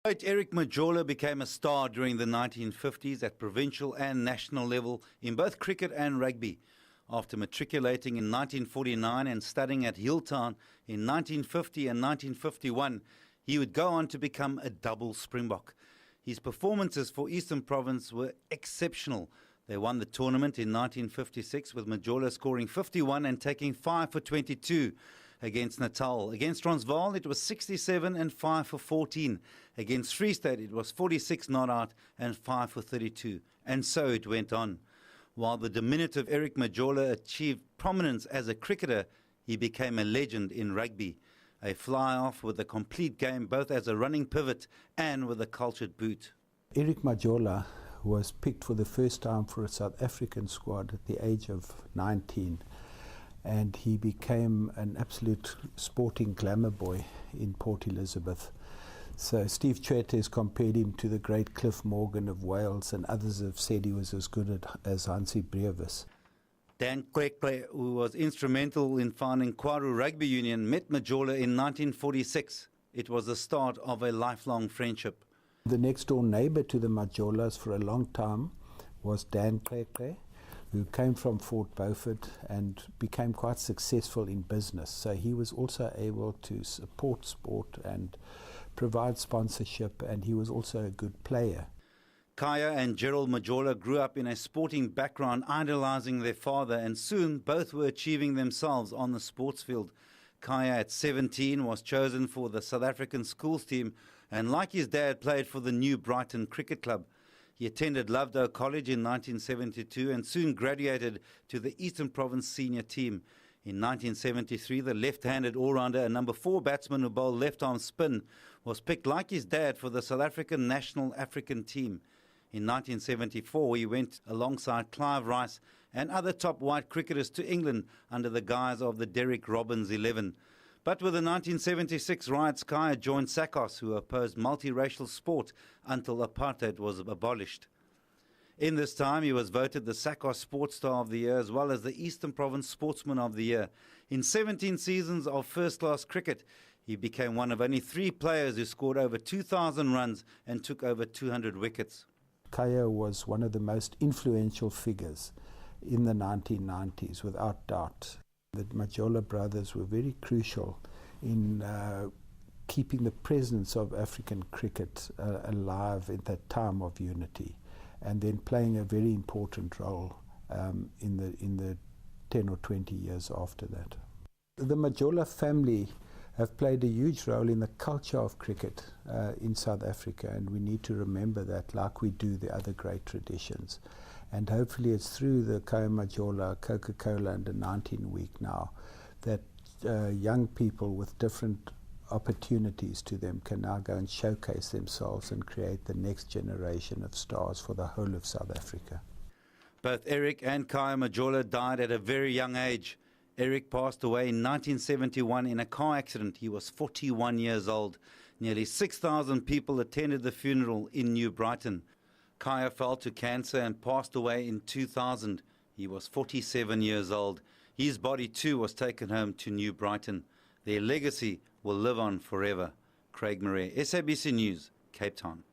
Poet Eric Majola became a star during the 1950s at provincial and national level in both cricket and rugby. After matriculating in 1949 and studying at Hilltown in 1950 and 1951, he would go on to become a double Springbok. His performances for Eastern Province were exceptional. They won the tournament in 1956 with Majola scoring 51 and taking 5 for 22 against Natal. Against Transvaal, it was 67 and 5 for 14. Against Free State, it was 46 not out and 5 for 32. And so it went on. While the diminutive Eric Majola achieved prominence as a cricketer, he became a legend in rugby. A fly-off with a complete game, both as a running pivot and with a cultured boot. Eric Majola was picked for the first time for a South African squad at the age of 19. And he became an absolute sporting glamour boy in Port Elizabeth. So Steve Quotas compared him to the great Cliff Morgan of Wales, and others have said he was as good as Hansie Brevis. Dan Kwekwe, who was instrumental in founding Kwaru Rugby Union, met Majola in 1946. It was the start of a lifelong friendship. The next door neighbour to the Majolas for a long time was Dan Kwekwe, who came from Fort Beaufort and became quite successful in business. So he was also able to support sport and provide sponsorship, and he was also a good player. Kaya and Gerald Majola grew up in a sporting background, idolizing their father, and soon both were achieving themselves on the sports field. Kaya at 17 was chosen for the South African schools team, and like his dad, played for the New Brighton Cricket Club. He attended Lovedow College in 1972 and soon graduated to the Eastern Province senior team. In 1973, the left-handed all-rounder and number 4 batsman who bowled left-arm spin was picked like his dad for the South African national African team. In 1974, he went alongside Clive Rice and other top white cricketers to England under the guise of the Derek Robbins 11. But with the 1976 riots, Kaya joined SACOS, who opposed multiracial sport until apartheid was abolished. In this time, he was voted the SACOS Sports Star of the Year as well as the Eastern Province Sportsman of the Year. In 17 seasons of first-class cricket, he became one of only 3 players who scored over 2,000 runs and took over 200 wickets. Kaya was one of the most influential figures in the 1990s, without doubt. The Majola brothers were very crucial in keeping the presence of African cricket alive at that time of unity, and then playing a very important role in the 10 or 20 years after that. The Majola family have played a huge role in the culture of cricket in South Africa, and we need to remember that, like we do the other great traditions. And hopefully it's through the Kaya Majola Coca-Cola Under 19 week now that young people with different opportunities to them can now go and showcase themselves and create the next generation of stars for the whole of South Africa. Both Eric and Kaya Majola died at a very young age. Eric passed away in 1971 in a car accident. He was 41 years old. Nearly 6,000 people attended the funeral in New Brighton. Kaya fell to cancer and passed away in 2000. He was 47 years old. His body too was taken home to New Brighton. Their legacy will live on forever. Craig Murray, SABC News, Cape Town.